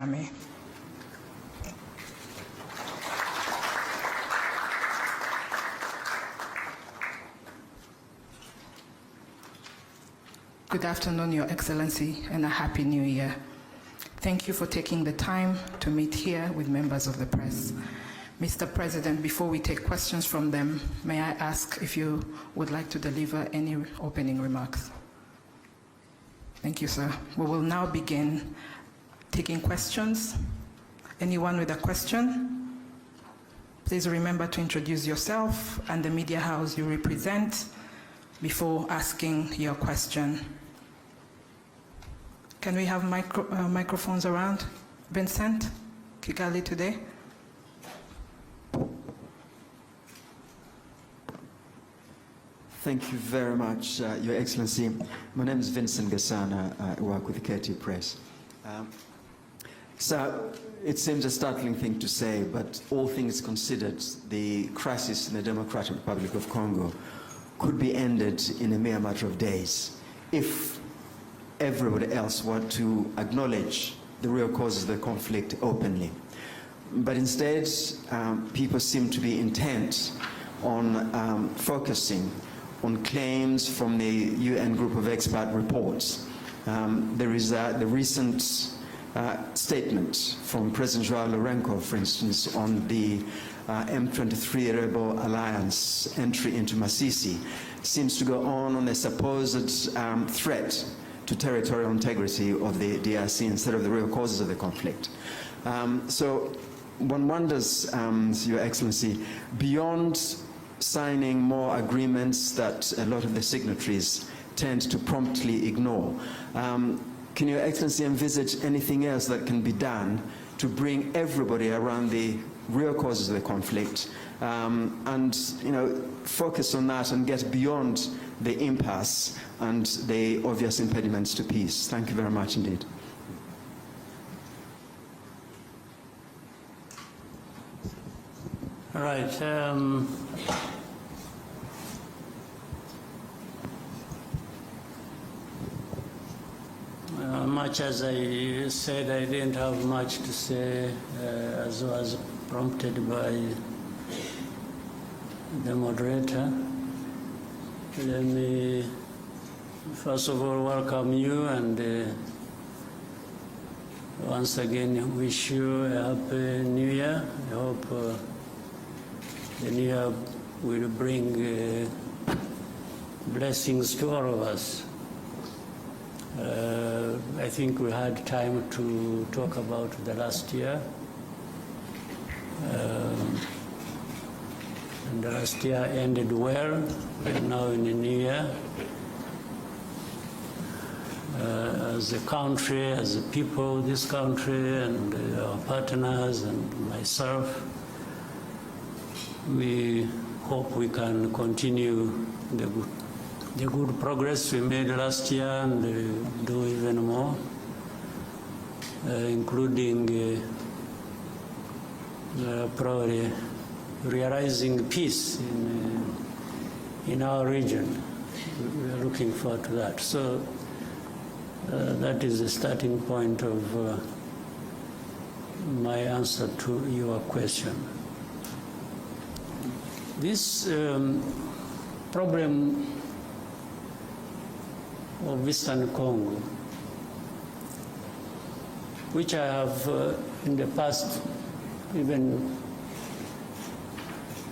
Kagame. Good afternoon, Your Excellency, and a Happy New Year. Thank you for taking the time to meet here with members of the press. Mr. President, before we take questions from them, may I ask if you would like to deliver any opening remarks? Thank you, sir. We will now begin taking questions. Anyone with a question? Please remember to introduce yourself and the media house you represent before asking your question. Can we have microphones around? Vincent, Kigali today. Thank you very much, Your Excellency. My name is Vincent Gasana. I work with Kagame Press. So it seems a startling thing to say, but all things considered, the crisis in the Democratic Republic of Congo could be ended in a mere matter of days if everybody else were to acknowledge the real causes of the conflict openly. But instead, people seem to be intent on focusing on claims from the UN group of expert reports. There is the recent statement from President Joao Lourenço, for instance, on the M23 rebel alliance entry into Masisi, seems to go on the supposed threat to territorial integrity of the DRC instead of the real causes of the conflict. So one wonders, Your Excellency, beyond signing more agreements that a lot of the signatories tend to promptly ignore, can Your Excellency envisage anything else that can be done to bring everybody around the real causes of the conflict and focus on that and get beyond the impasse and the obvious impediments to peace? Thank you very much indeed. All right. Much as I said, I didn't have much to say, as was prompted by the moderator. Let me first of all welcome you and once again wish you a happy new year. I hope the new year will bring blessings to all of us. I think we had time to talk about the last year. And the last year ended well. We're now in the new year. As a country, as a people, this country and our partners and myself, we hope we can continue the good progress we made last year and do even more, including probably realizing peace in our region. We are looking forward to that. So that is the starting point of my answer to your question. This problem of Eastern Congo, which I have in the past even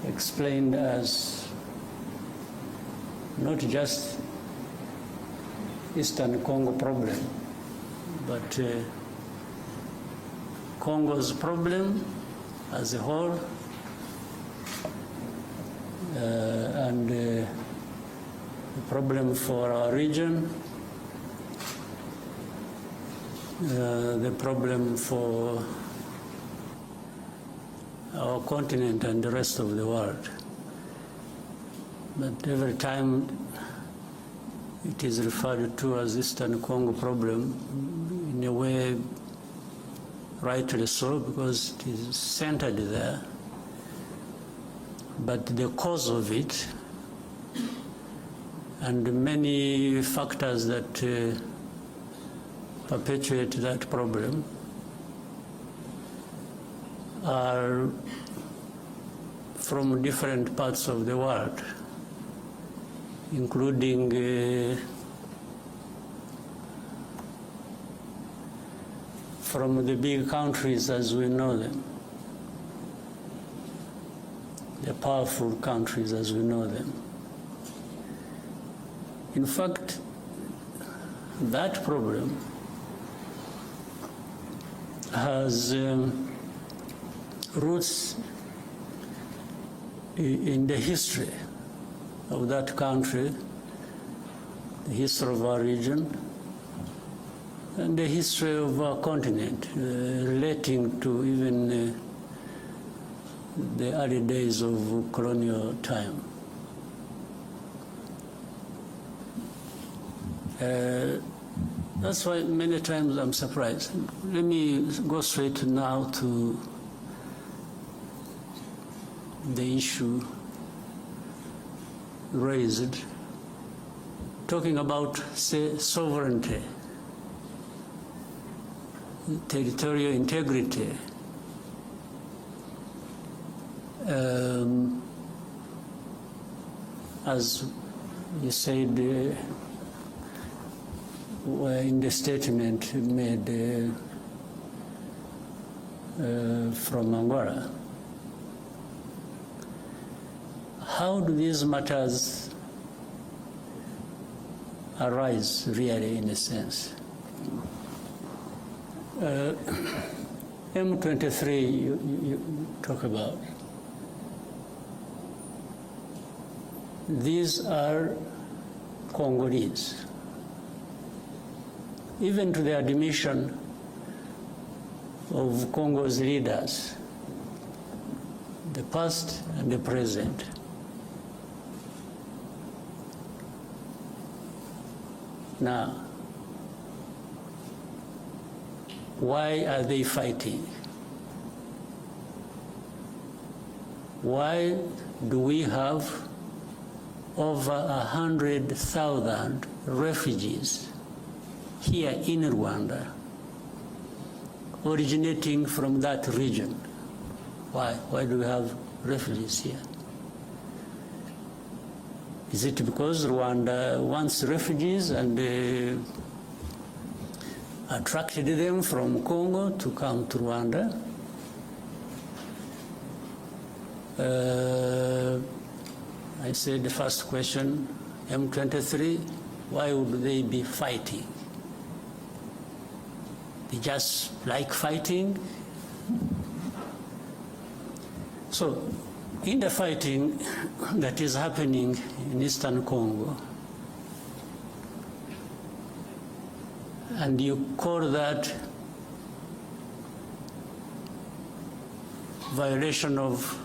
explained as not just Eastern Congo problem, but Congo's problem as a whole, and the problem for our region, the problem for our continent and the rest of the world. But every time it is referred to as Eastern Congo problem, in a way rightly so, because it is centered there. But the cause of it and many factors that perpetuate that problem are from different parts of the world, including from the big countries as we know them, the powerful countries as we know them. In fact, that problem has roots in the history of that country, the history of our region, and the history of our continent, relating to even the early days of colonial time. That's why many times I'm surprised. Let me go straight now to the issue raised, talking about, say, sovereignty, territorial integrity, as you said in the statement made from Angola. How do these matters arise really, in a sense? M23 you talk about. These are Congolese. Even to the admission of Congo's leaders, the past and the present. Now, why are they fighting? Why do we have over 100,000 refugees here in Rwanda, originating from that region? Why? Why do we have refugees here? Is it because Rwanda wants refugees and attracted them from Congo to come to Rwanda? I said the first question, M23, why would they be fighting? They just like fighting? So, in the fighting that is happening in Eastern Congo, and you call that violation of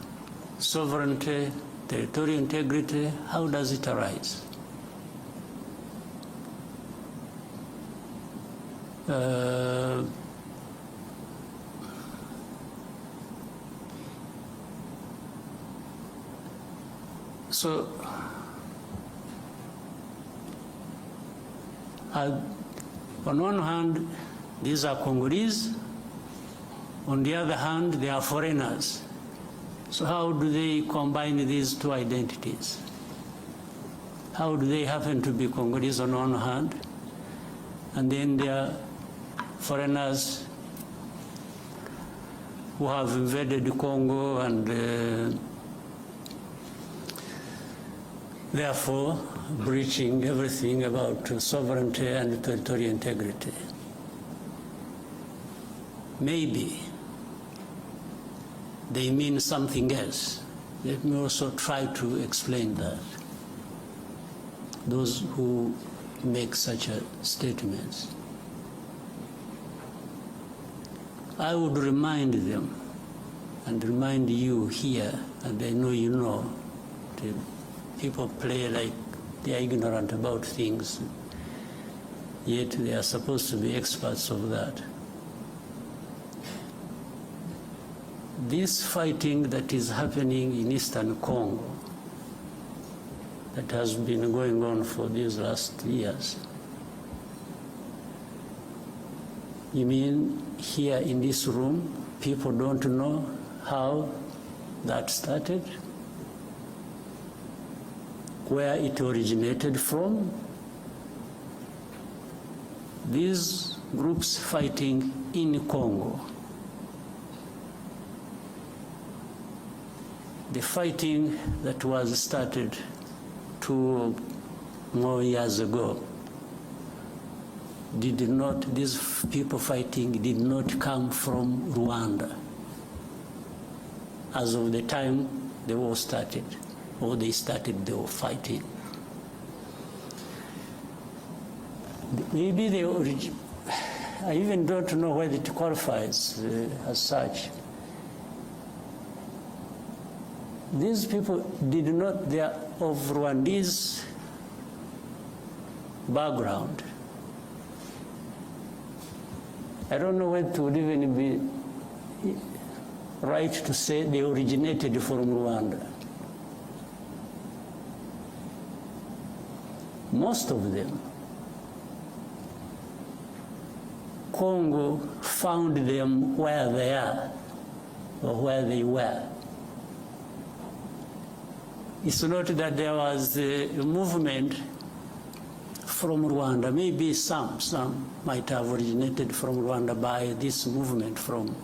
sovereignty, territorial integrity, how does it arise? So, on one hand, these are Congolese. On the other hand, they are foreigners. So how do they combine these two identities? How do they happen to be Congolese on one hand, and then they are foreigners who have invaded Congo and therefore breaching everything about sovereignty and territorial integrity? Maybe they mean something else. Let me also try to explain that. Those who make such statements, I would remind them and remind you here, and I know you know, people play like they are ignorant about things, yet they are supposed to be experts of that. This fighting that is happening in Eastern Congo, that has been going on for these last years, you mean here in this room, people don't know how that started, where it originated from. These groups fighting in Congo, the fighting that was started 2 more years ago, these people fighting did not come from Rwanda as of the time the war started, or they started the war fighting. Maybe I even don't know whether it qualifies as such. These people they are of Rwandese background. I don't know whether it would even be right to say they originated from Rwanda. Most of them, Congo found them where they are or where they were. It's not that there was a movement from Rwanda. Maybe some might have originated from Rwanda by this movement from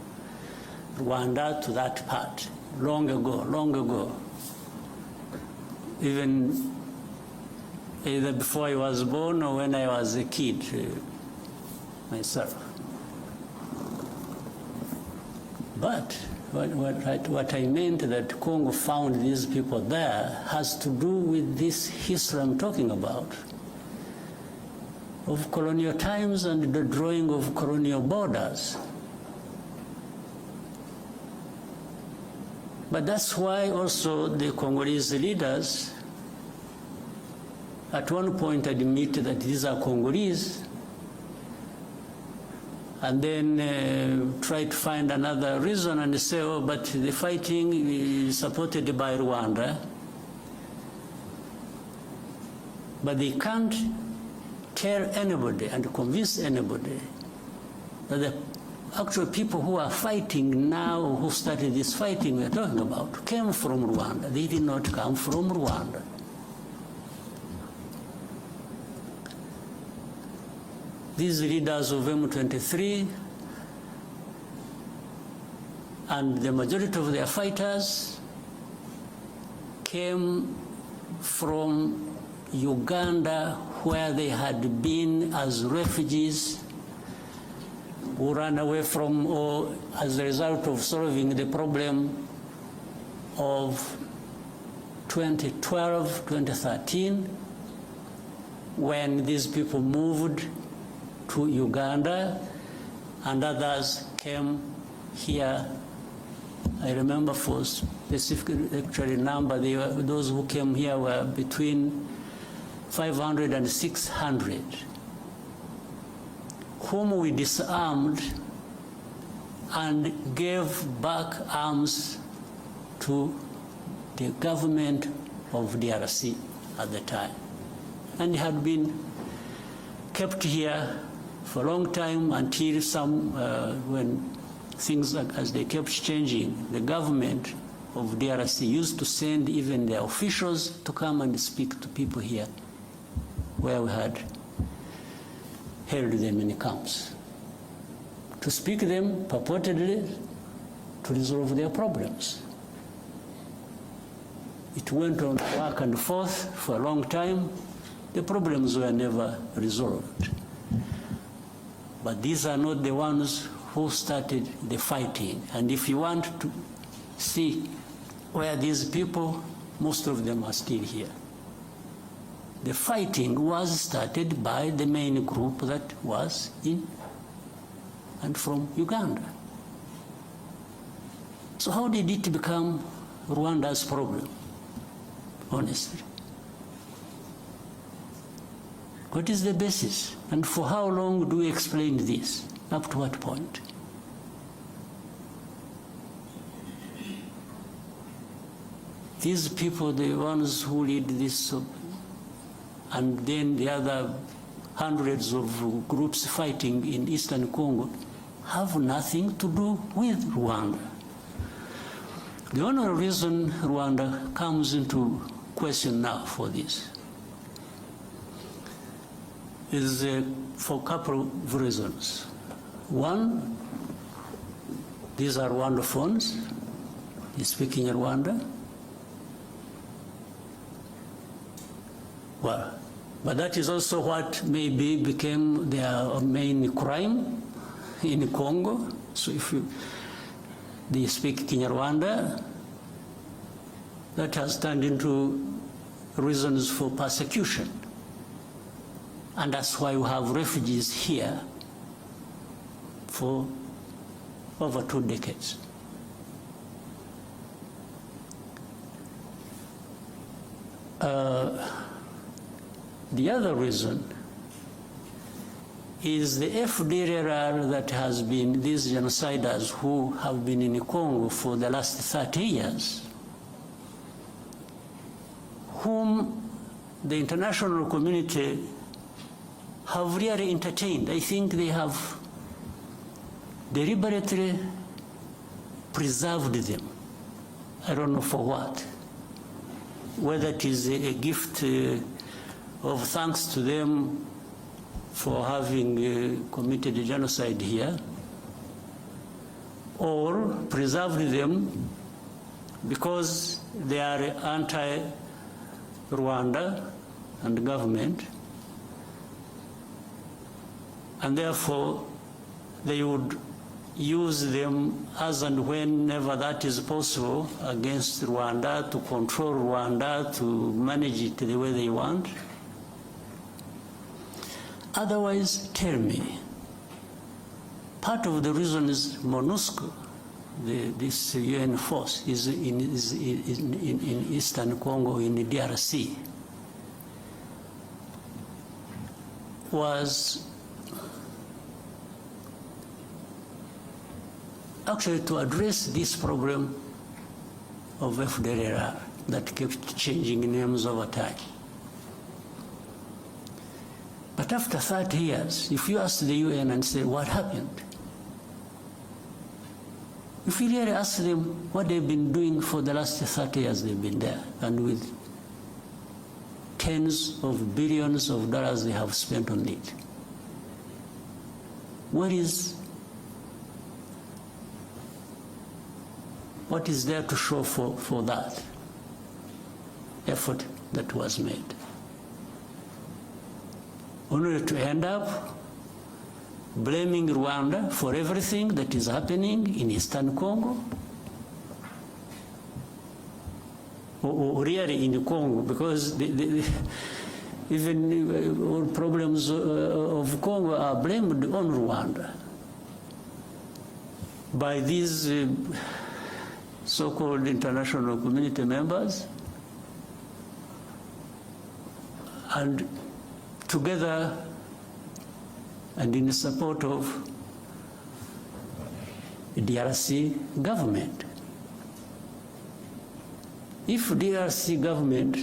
Rwanda to that part, long ago. Even either before I was born or when I was a kid myself. But what I meant that Congo found these people there has to do with this history I'm talking about, of colonial times and the drawing of colonial borders. But that's why also the Congolese leaders at one point admit that these are Congolese, and then try to find another reason and say, oh, but the fighting is supported by Rwanda. But they can't tell anybody and convince anybody that the actual people who are fighting now, who started this fighting we're talking about, came from Rwanda. They did not come from Rwanda. These leaders of M23 and the majority of their fighters came from Uganda, where they had been as refugees who ran away from, or as a result of solving the problem of 2012, 2013, when these people moved to Uganda and others came here. I remember for specific actually number, those who came here were between 500 and 600, whom we disarmed and gave back arms to the government of DRC at the time, and had been kept here for a long time until when things as they kept changing, the government of DRC used to send even their officials to come and speak to people here where we had held them in camps, to speak to them purportedly to resolve their problems. It went on back and forth for a long time. The problems were never resolved. But these are not the ones who started the fighting. And if you want to see where these people, most of them are still here. The fighting was started by the main group that was in and from Uganda. So how did it become Rwanda's problem, honestly? What is the basis? And for how long do we explain this? Up to what point? These people, the ones who lead this, and then the other hundreds of groups fighting in Eastern Congo, have nothing to do with Rwanda. The only reason Rwanda comes into question now for this is for a couple of reasons. One, these are Rwandophones, they speak in Rwanda. Well, but that is also what maybe became their main crime in Congo. So if they speak Kinyarwanda, that has turned into reasons for persecution. And that's why we have refugees here for over 2 decades. The other reason is the FDLR that has been, these genociders who have been in Congo for the last 30 years, whom the international community have really entertained. I think they have deliberately preserved them. I don't know for what. Whether it is a gift of thanks to them for having committed a genocide here, or preserved them because they are anti-Rwanda and government, and therefore they would use them as and whenever that is possible against Rwanda, to control Rwanda, to manage it the way they want. Otherwise, tell me, part of the reason is MONUSCO, this UN force, is in Eastern Congo, in the DRC, was actually to address this problem of FDLR that kept changing names over time. But after 30 years, if you ask the UN and say, what happened? If you really ask them what they've been doing for the last 30 years they've been there, and with tens of billions of dollars they have spent on it, what is there to show for that effort that was made? Only to end up blaming Rwanda for everything that is happening in Eastern Congo, or really in Congo, because even all problems of Congo are blamed on Rwanda by these so-called international community members, and together and in support of the DRC government. If DRC government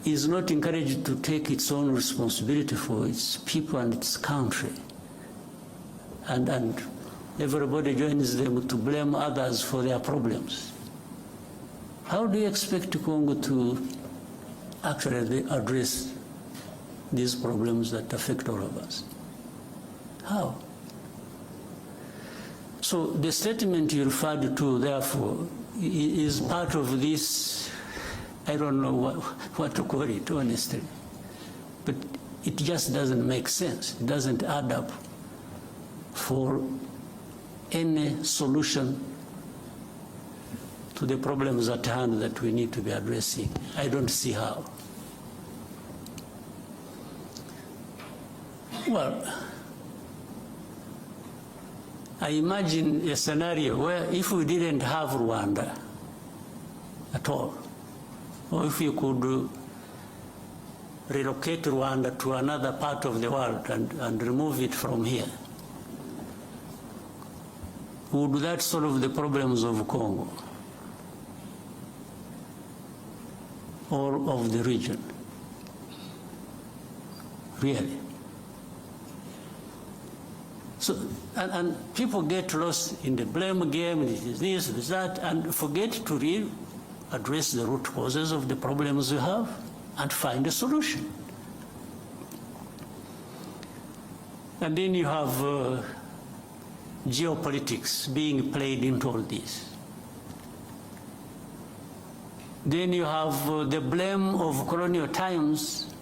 is not encouraged to take its own responsibility for its people and its country, and everybody joins them to blame others for their problems, how do you expect Congo to actually address these problems that affect all of us? How? So the statement you referred to, therefore, is part of this, I don't know what to call it, honestly, but it just doesn't make sense. It doesn't add up for any solution to the problems at hand that we need to be addressing. I don't see how. Well, I imagine a scenario where if we didn't have Rwanda at all, or if you could relocate Rwanda to another part of the world and remove it from here, would that solve the problems of Congo or of the region? Really? So, and people get lost in the blame game, it is this, it is that, and forget to really address the root causes of the problems we have and find a solution. And then you have geopolitics being played into all this. Then you have the blame of colonial times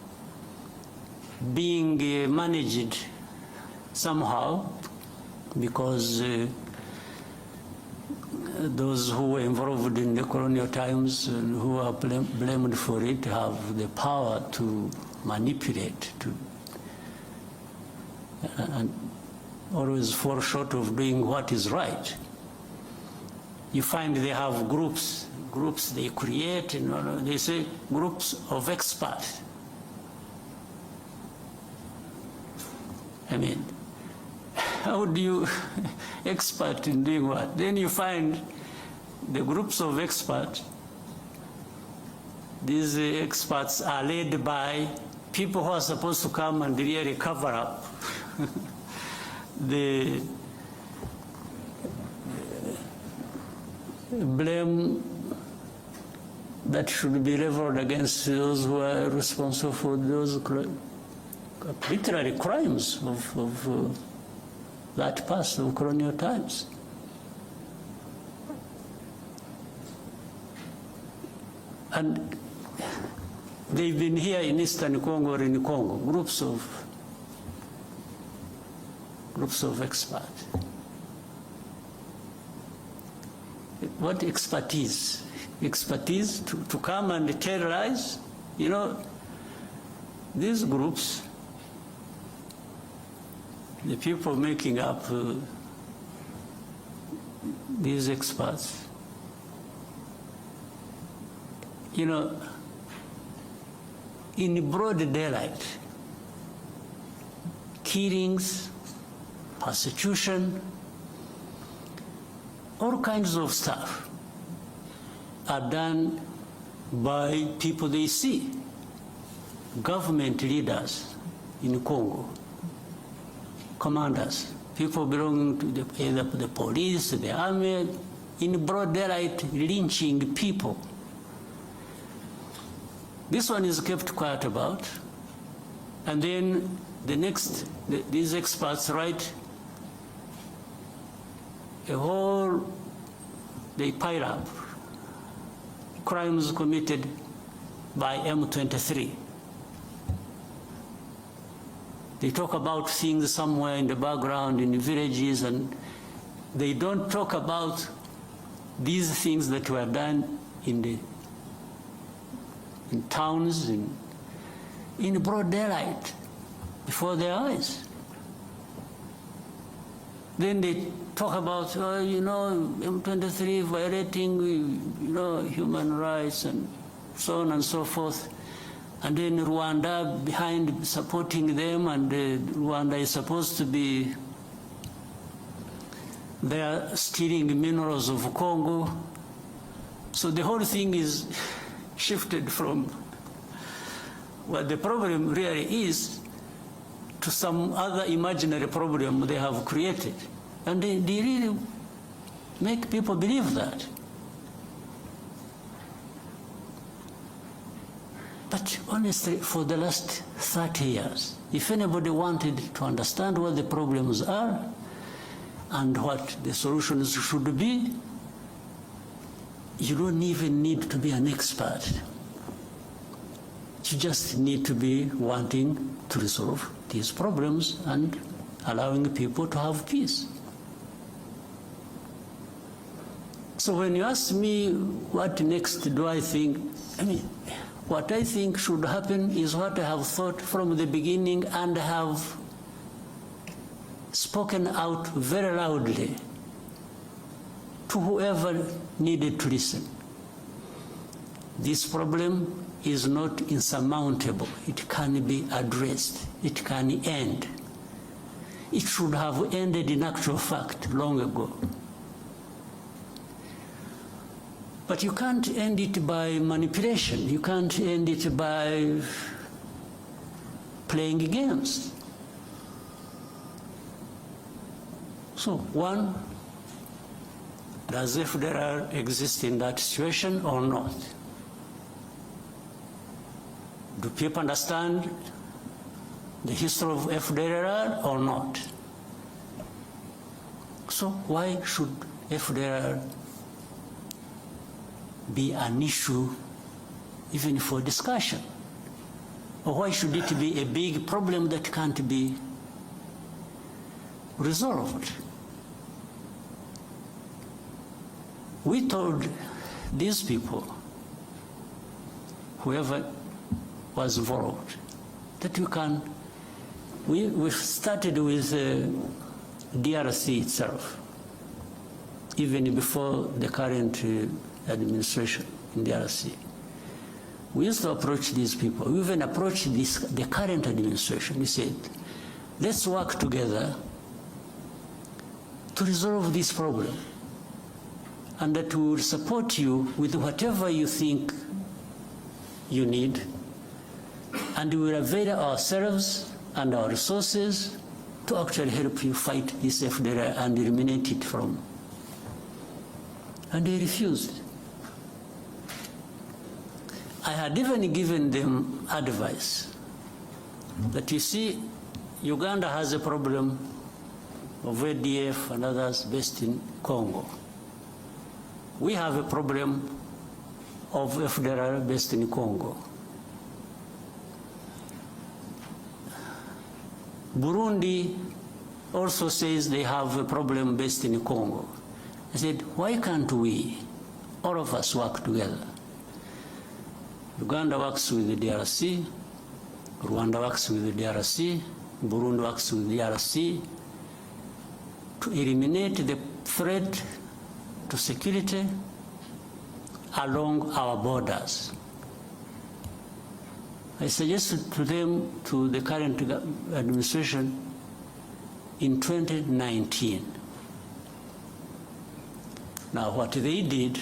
being managed somehow because those who were involved in the colonial times and who are blamed for it have the power to manipulate, and always fall short of doing what is right. You find they have groups they create, and they say groups of experts. I mean, how do you expert in doing what? Then you find the groups of experts. These experts are led by people who are supposed to come and really cover up the blame that should be leveled against those who are responsible for those literary crimes of that past of colonial times. And they've been here in Eastern Congo or in Congo, groups of experts. What expertise? Expertise to come and tell lies? You know, these groups, the people making up these experts, you know, in broad daylight, killings, persecution, all kinds of stuff are done by people they see, government leaders in Congo, commanders, people belonging to either the police, the army, in broad daylight lynching people. This one is kept quiet about, and then the next, these experts write a whole, they pile up crimes committed by M23. They talk about things somewhere in the background in the villages, and they don't talk about these things that were done in towns, in broad daylight, before their eyes. Then they talk about, you know, M23 violating, you know, human rights and so on and so forth. And then Rwanda behind supporting them, and Rwanda is supposed to be there stealing minerals of Congo. So the whole thing is shifted from what the problem really is to some other imaginary problem they have created. And they really make people believe that. But honestly, for the last 30 years, if anybody wanted to understand what the problems are and what the solutions should be, you don't even need to be an expert. You just need to be wanting to resolve these problems and allowing people to have peace. So when you ask me what next do I think, I mean, what I think should happen is what I have thought from the beginning and have spoken out very loudly to whoever needed to listen. This problem is not insurmountable. It can be addressed. It can end. It should have ended in actual fact long ago. But you can't end it by manipulation. You can't end it by playing games. So, one, does FDLR exist in that situation or not? Do people understand the history of FDLR or not? So why should FDLR be an issue even for discussion? Or why should it be a big problem that can't be resolved? We told these people, whoever was involved, that we started with DRC itself, even before the current administration in DRC. We used to approach these people. We even approached the current administration. We said, let's work together to resolve this problem, and that we will support you with whatever you think you need, and we will avail ourselves and our resources to actually help you fight this FDLR and eliminate it from. And they refused. I had even given them advice that, you see, Uganda has a problem of ADF and others based in Congo. We have a problem of FDLR based in Congo. Burundi also says they have a problem based in Congo. I said, why can't we, all of us, work together? Uganda works with the DRC, Rwanda works with the DRC, Burundi works with the DRC to eliminate the threat to security along our borders. I suggested to them, to the current administration, in 2019. Now, what they did,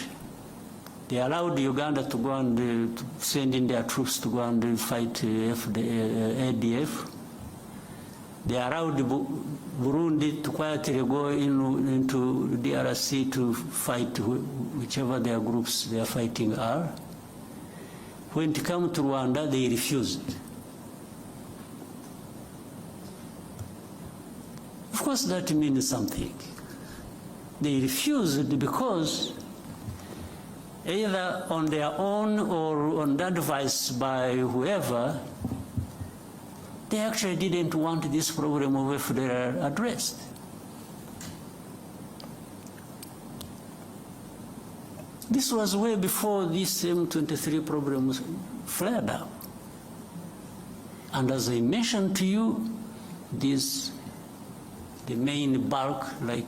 they allowed Uganda to go and to send in their troops to go and fight ADF. They allowed Burundi to quietly go into DRC to fight whichever their groups they are fighting are. When it came to Rwanda, they refused. Of course, that means something. They refused because either on their own or on advice by whoever, they actually didn't want this problem of FDLR addressed. This was way before this M23 problem flared up. And as I mentioned to you, the main bulk, like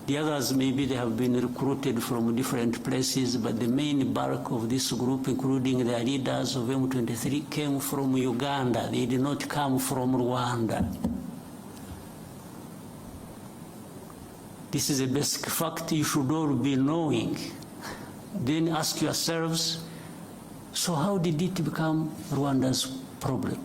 the others, maybe they have been recruited from different places, but the main bulk of this group, including the leaders of M23, came from Uganda. They did not come from Rwanda. This is a basic fact you should all be knowing. Then ask yourselves, so how did it become Rwanda's problem?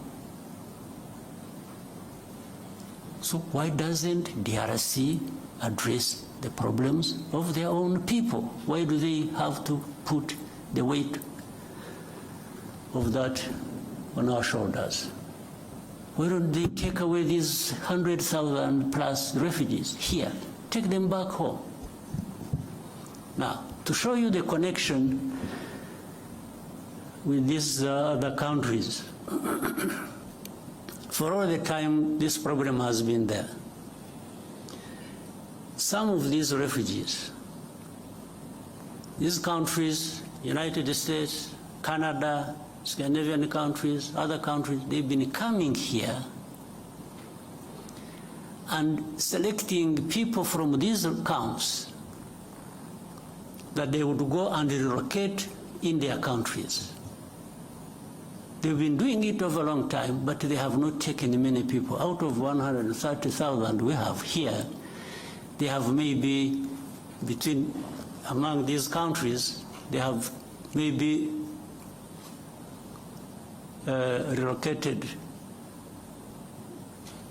So why doesn't DRC address the problems of their own people? Why do they have to put the weight of that on our shoulders? Why don't they take away these 100,000 plus refugees here? Take them back home. Now, to show you the connection with these other countries, for all the time this problem has been there, some of these refugees, these countries, United States, Canada, Scandinavian countries, other countries, they've been coming here and selecting people from these camps that they would go and relocate in their countries. They've been doing it over a long time, but they have not taken many people. Out of 130,000 we have here, they have maybe among these countries, they have maybe relocated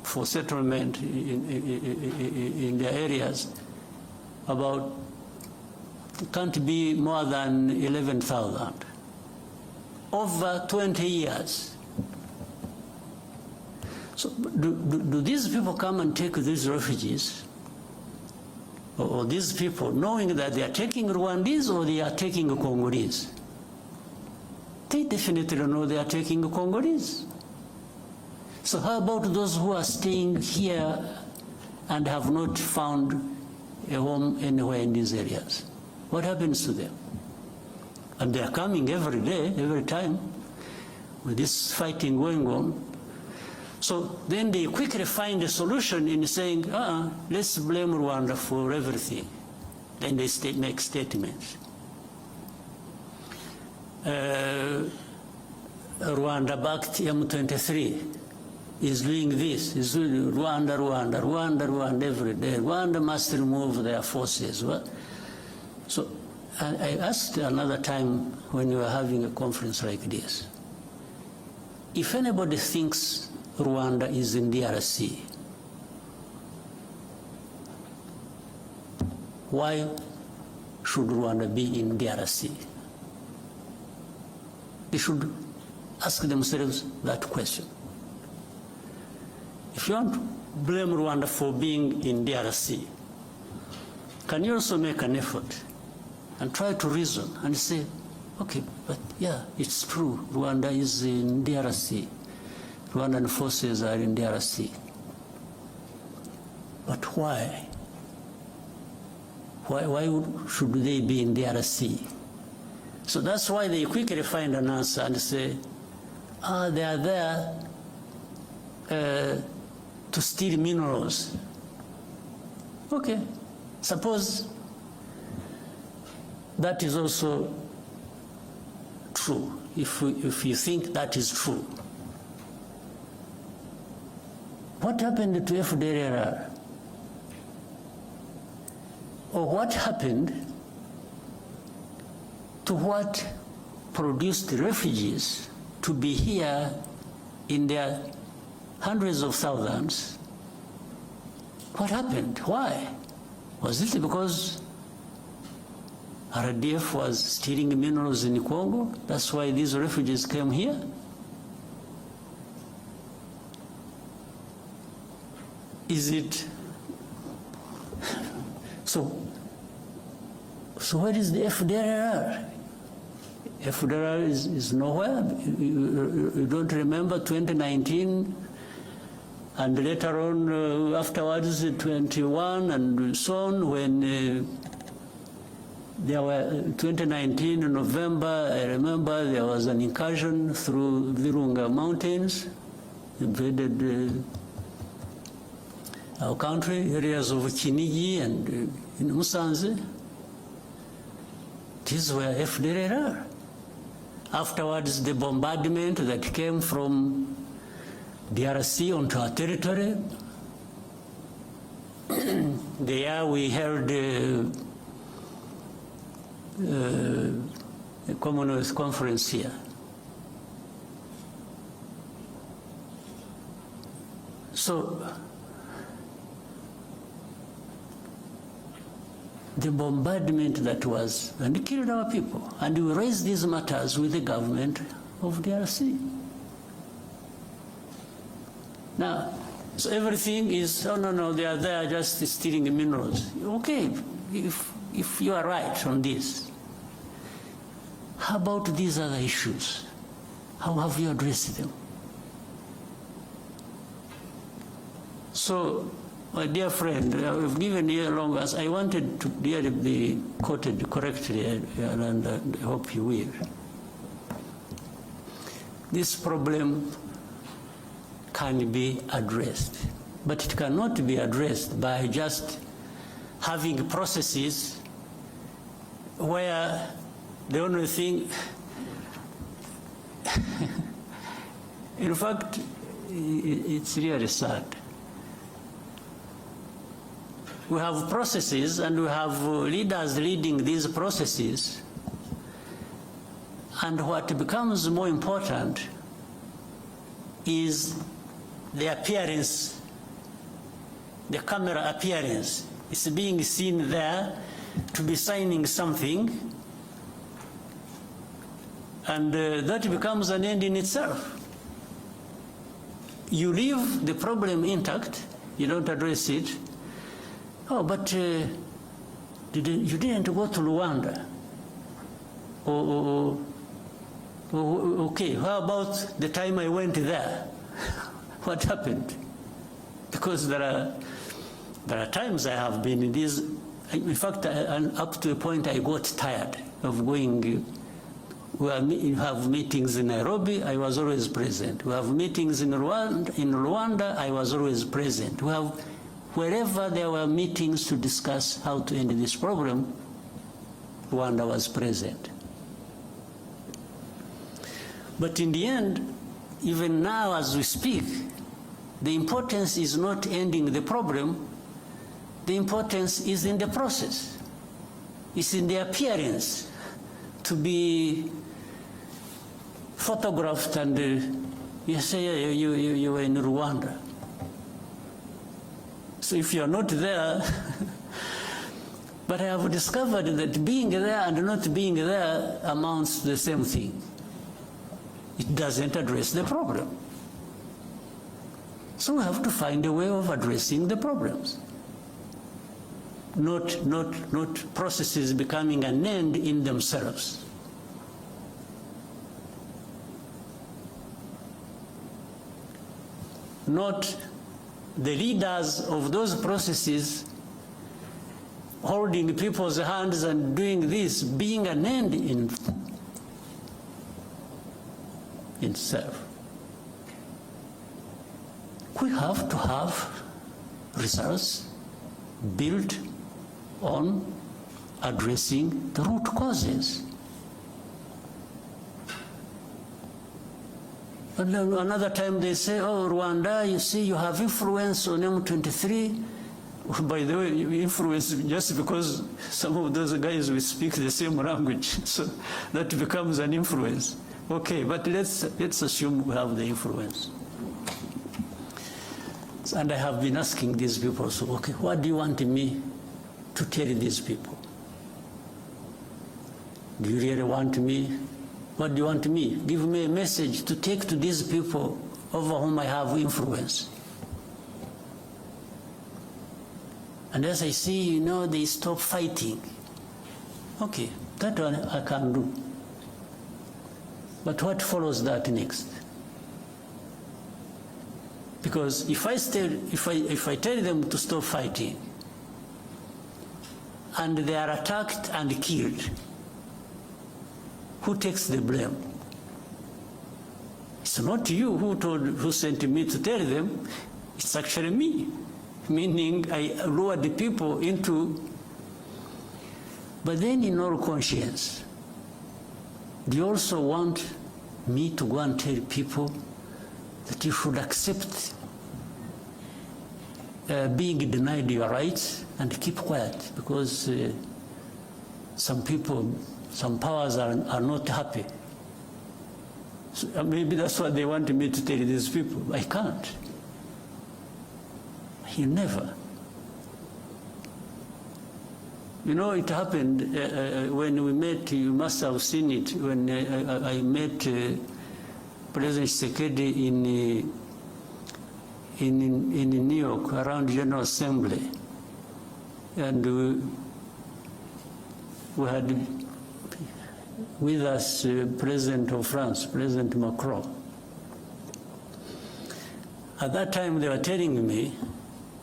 for settlement in their areas, about, can't be more than 11,000. Over 20 years. So do these people come and take these refugees? Or these people, knowing that they are taking Rwandese or they are taking Congolese? They definitely know they are taking Congolese. So how about those who are staying here and have not found a home anywhere in these areas? What happens to them? And they are coming every day, every time, with this fighting going on. So then they quickly find a solution in saying, let's blame Rwanda for everything. Then they make statements. Rwanda-backed M23 is doing this, is doing Rwanda every day. Rwanda must remove their forces. So I asked another time when we were having a conference like this, if anybody thinks Rwanda is in DRC, why should Rwanda be in DRC? They should ask themselves that question. If you want to blame Rwanda for being in DRC, can you also make an effort and try to reason and say, okay, but yeah, it's true, Rwanda is in DRC. Rwandan forces are in DRC. But why? Why should they be in DRC? So that's why they quickly find an answer and say, they are there to steal minerals. Okay, suppose that is also true, if you think that is true. What happened to FDLR? Or what happened to what produced refugees to be here in their hundreds of thousands? What happened? Why? Was it because RDF was stealing minerals in Congo? That's why these refugees came here? Is it? So where is the FDLR? FDLR is nowhere. You don't remember 2019 and later on afterwards 21 and so on, when there were 2019 in November, I remember there was an incursion through Virunga Mountains, invaded our country, areas of Kinigi and in Musanze. These were FDLR. Afterwards, the bombardment that came from DRC onto our territory. There we held a Commonwealth conference here. So the bombardment that was, and it killed our people. And we raised these matters with the government of DRC. Now, so everything is, oh no, they are there just stealing minerals. Okay, if you are right on this, how about these other issues? How have you addressed them? So, my dear friend, I've given you a long answer. I wanted to be quoted correctly, and I hope you will. This problem can be addressed, but it cannot be addressed by just having processes where the only thing, in fact, it's really sad. We have processes and we have leaders leading these processes, and what becomes more important is the appearance the camera appearance. It's being seen there to be signing something, and that becomes an end in itself. You leave the problem intact, you don't address it. Oh, but you didn't go to Rwanda. Okay, how about the time I went there? What happened? Because there are times I have been in these. In fact, up to a point I got tired of going. We have meetings in Nairobi, I was always present. We have meetings in Rwanda, I was always present. We have, wherever there were meetings to discuss how to end this problem, Rwanda was present. But in the end, even now as we speak, the importance is not ending the problem, the importance is in the process. It's in the appearance to be photographed and you say you were in Rwanda. So if you're not there, but I have discovered that being there and not being there amounts to the same thing. It doesn't address the problem. So we have to find a way of addressing the problems. Not processes becoming an end in themselves. Not the leaders of those processes holding people's hands and doing this being an end in itself. We have to have results built on addressing the root causes. And then another time they say, oh, Rwanda, you see, you have influence on M23. By the way, influence just because some of those guys will speak the same language, so that becomes an influence. Okay, but let's assume we have the influence. And I have been asking these people, so, okay, what do you want me to tell these people? Do you really want me? What do you want me? Give me a message to take to these people over whom I have influence. And as I see, you know, they stop fighting. Okay, that one I can do. But what follows that next? Because if I tell them to stop fighting, and they are attacked and killed, who takes the blame? It's not you who sent me to tell them, it's actually me. Meaning I lured the people into, but then in all conscience, do you also want me to go and tell people that you should accept being denied your rights and keep quiet because some people, some powers are not happy? So maybe that's what they want me to tell these people. I can't. You never. You know, it happened when we met, you must have seen it, when I met President Tshisekedi in New York around General Assembly. And we had with us President of France, President Macron. At that time they were telling me,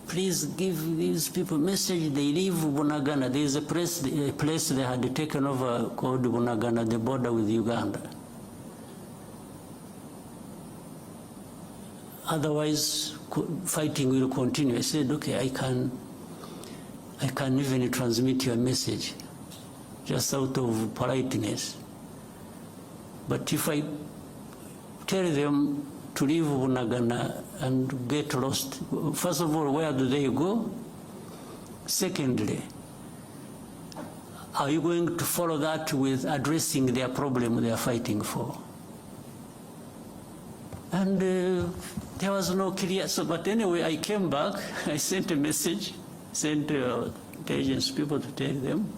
please give these people a message, they leave Bunagana. There is a place they had taken over called Bunagana, the border with Uganda. Otherwise, fighting will continue. I said, okay, I can even transmit your message, just out of politeness. But if I tell them to leave Bunagana and get lost, first of all, where do they go? Secondly, are you going to follow that with addressing their problem they are fighting for? And there was no clear, so, but anyway, I came back, I sent a message, sent intelligence people to tell them.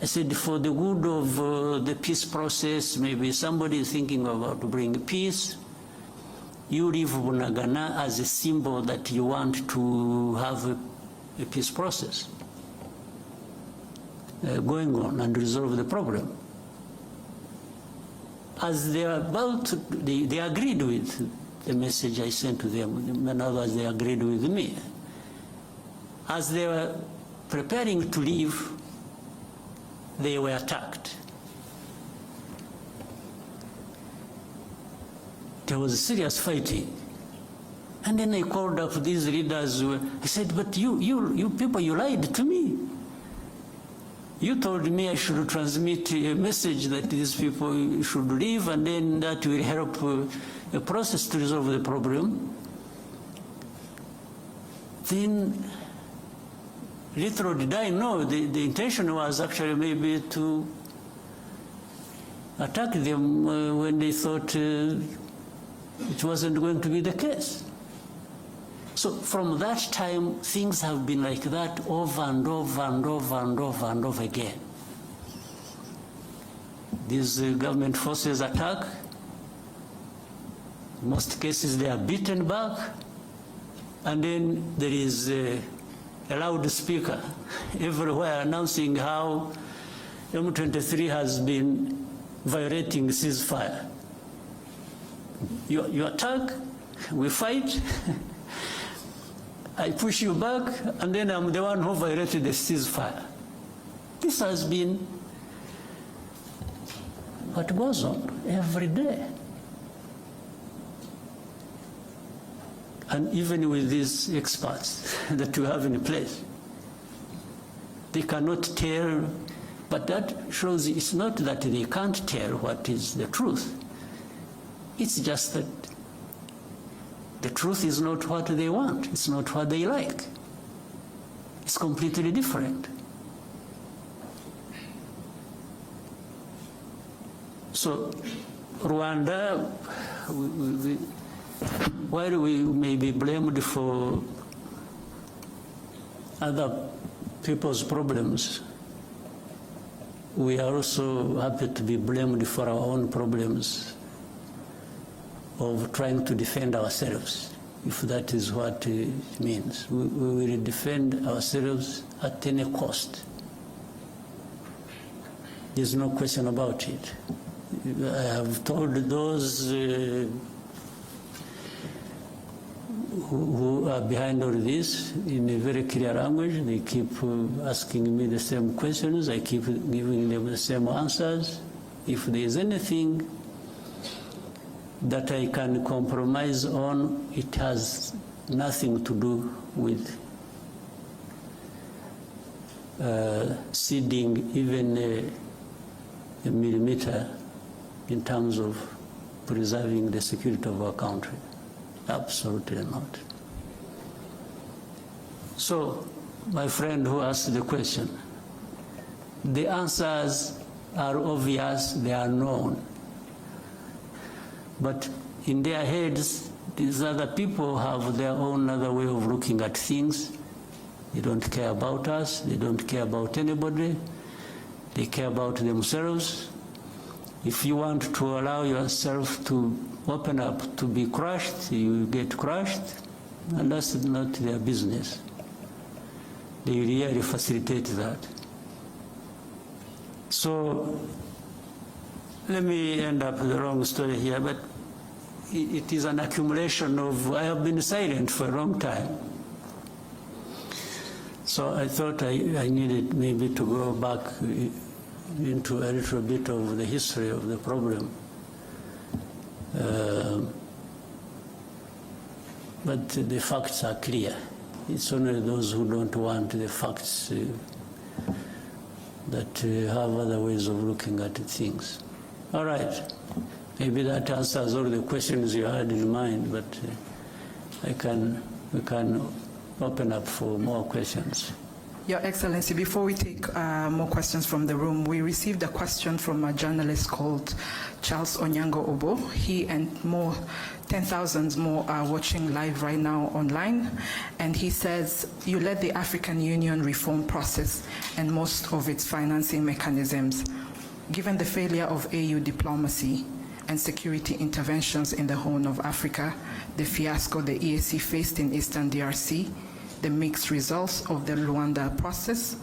I said, for the good of the peace process, maybe somebody is thinking about to bring peace, you leave Bunagana as a symbol that you want to have a peace process going on and resolve the problem. As they are about to, they agreed with the message I sent to them. In other words, they agreed with me. As they were preparing to leave, they were attacked. There was serious fighting. And then I called up these leaders. I said, but you people, you lied to me. You told me I should transmit a message that these people should leave, and then that will help the process to resolve the problem. Then, little did I know, the intention was actually maybe to attack them when they thought it wasn't going to be the case. So from that time, things have been like that over and over and over and over and over again. These government forces attack. In most cases, they are beaten back. And then there is a loudspeaker everywhere announcing how M23 has been violating ceasefire. You attack, we fight. I push you back, and then I'm the one who violated the ceasefire. This has been what goes on every day. And even with these experts that we have in place, they cannot tell, but that shows it's not that they can't tell what is the truth. It's just that the truth is not what they want. It's not what they like. It's completely different. So Rwanda, while we may be blamed for other people's problems, we are also happy to be blamed for our own problems of trying to defend ourselves, if that is what it means. We will defend ourselves at any cost. There's no question about it. I have told those who are behind all this in a very clear language. They keep asking me the same questions. I keep giving them the same answers. If there is anything that I can compromise on, it has nothing to do with ceding even a millimeter in terms of preserving the security of our country. Absolutely not. So, my friend who asked the question, the answers are obvious, they are known. But in their heads, these other people have their own other way of looking at things. They don't care about us, they don't care about anybody, they care about themselves. If you want to allow yourself to open up to be crushed, you get crushed, and that's not their business. They really facilitate that. So, let me end up with the wrong story here, but it is an accumulation of, I have been silent for a long time. So I thought I needed maybe to go back into a little bit of the history of the problem. But the facts are clear. It's only those who don't want the facts that have other ways of looking at things. All right. Maybe that answers all the questions you had in mind, but we can open up for more questions. Your Excellency, before we take more questions from the room, we received a question from a journalist called Charles Onyango Obo. He and 10,000 more are watching live right now online. And he says, you led the African Union reform process and most of its financing mechanisms. Given the failure of AU diplomacy and security interventions in the Horn of Africa, the fiasco the EAC faced in Eastern DRC, the mixed results of the Rwanda process,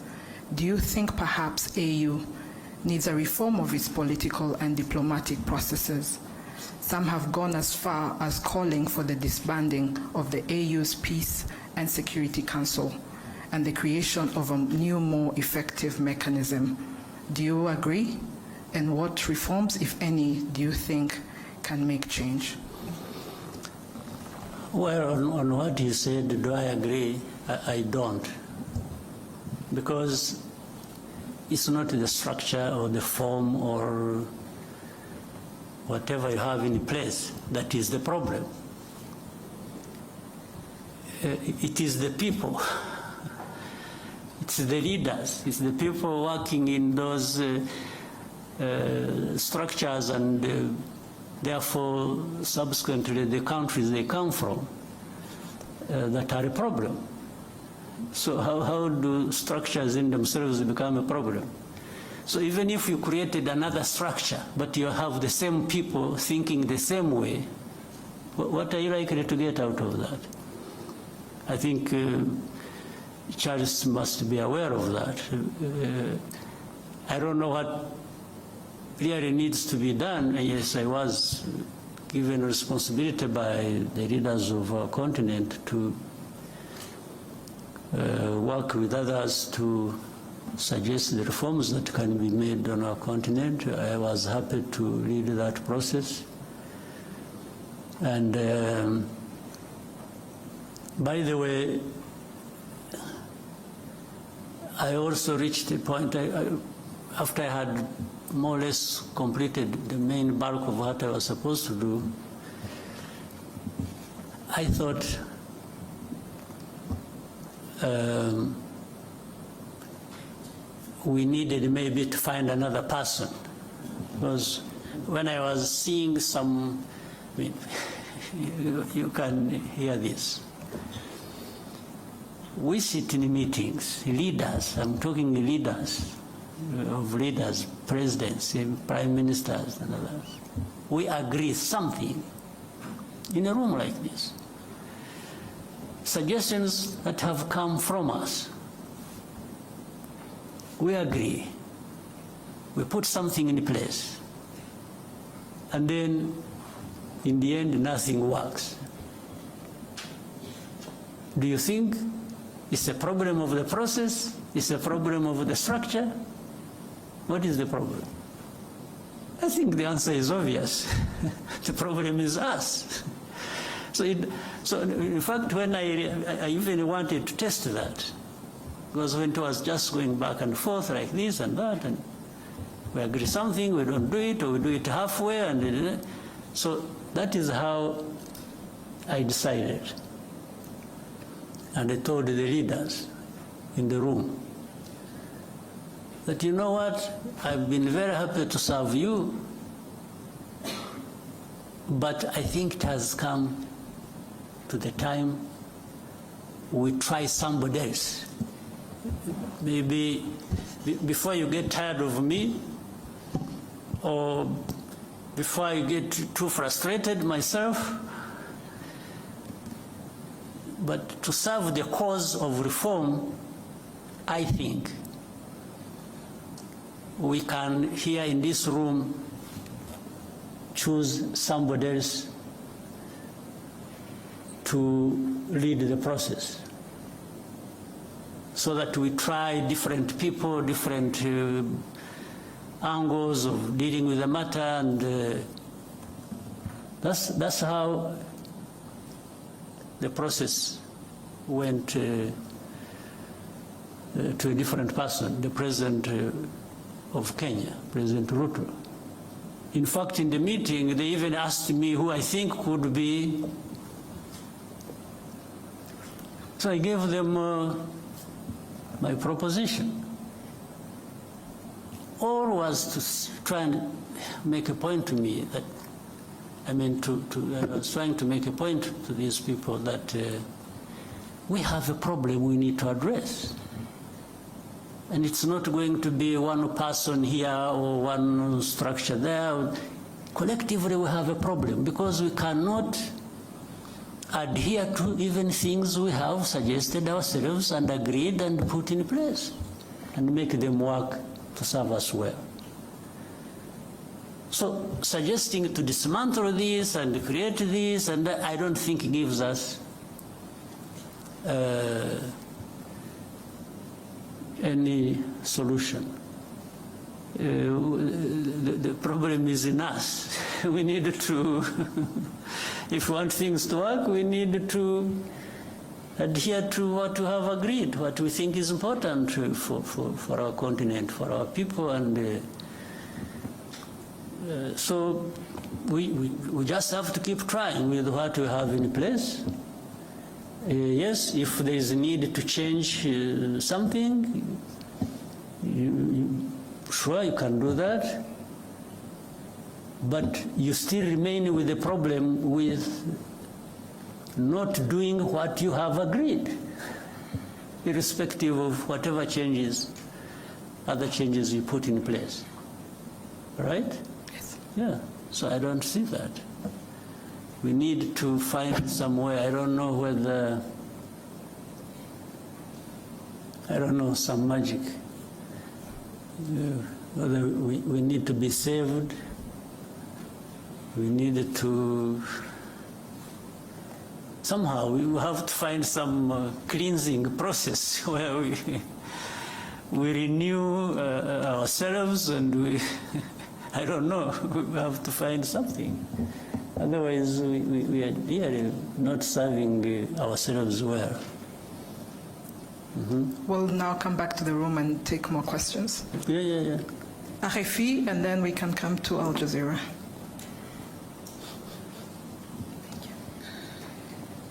do you think perhaps AU needs a reform of its political and diplomatic processes? Some have gone as far as calling for the disbanding of the AU's Peace and Security Council and the creation of a new, more effective mechanism. Do you agree? And what reforms, if any, do you think can make change? Well, on what you said, do I agree? I don't. Because it's not the structure or the form or whatever you have in place that is the problem. It is the people. It's the leaders. It's the people working in those structures and therefore subsequently the countries they come from that are a problem. So how do structures in themselves become a problem? So even if you created another structure, but you have the same people thinking the same way, what are you likely to get out of that? I think Charles must be aware of that. I don't know what really needs to be done. Yes, I was given responsibility by the leaders of our continent to work with others to suggest the reforms that can be made on our continent. I was happy to lead that process. And by the way, I also reached a point, after I had more or less completed the main bulk of what I was supposed to do, I thought we needed maybe to find another person. Because when I was seeing some, I mean, you can hear this. We sit in meetings, leaders, I'm talking leaders, of leaders, presidents, prime ministers and others. We agree something in a room like this. Suggestions that have come from us. We agree. We put something in place. And then, in the end, nothing works. Do you think it's a problem of the process? It's a problem of the structure? What is the problem? I think the answer is obvious. The problem is us. So in fact, when I even wanted to test that, because when it was just going back and forth like this and that, and we agree something, we don't do it, or we do it halfway, and so that is how I decided. And I told the leaders in the room that, you know what, I've been very happy to serve you, but I think it has come to the time we try somebody else. Maybe before you get tired of me, or before I get too frustrated myself, but to serve the cause of reform, I think we can, here in this room, choose somebody else to lead the process, so that we try different people, different angles of dealing with the matter, and that's how the process went to a different person, the President of Kenya, President Ruto. In fact, in the meeting, they even asked me who I think could be. So I gave them my proposition. Or was to try and make a point to me that, I was trying to make a point to these people that we have a problem we need to address. And it's not going to be one person here or one structure there. Collectively we have a problem because we cannot adhere to even things we have suggested ourselves and agreed and put in place and make them work to serve us well. So suggesting to dismantle this and create this, and I don't think gives us any solution. The problem is in us. We need to, if we want things to work, we need to adhere to what we have agreed, what we think is important for our continent, for our people, and so we just have to keep trying with what we have in place. Yes, if there is a need to change something, sure, you can do that, but you still remain with the problem with not doing what you have agreed, irrespective of whatever changes, other changes you put in place. Right? Yes. Yeah, so I don't see that. We need to find some way. I don't know whether, some magic. Whether we need to be saved, we need to, somehow we have to find some cleansing process where we renew ourselves and we, I don't know, we have to find something. Otherwise, we are really not serving ourselves well. We'll now come back to the room and take more questions. Yeah. RFI, and then we can come to Al Jazeera.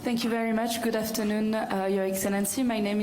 Thank you very much. Good afternoon, Your Excellency. My name is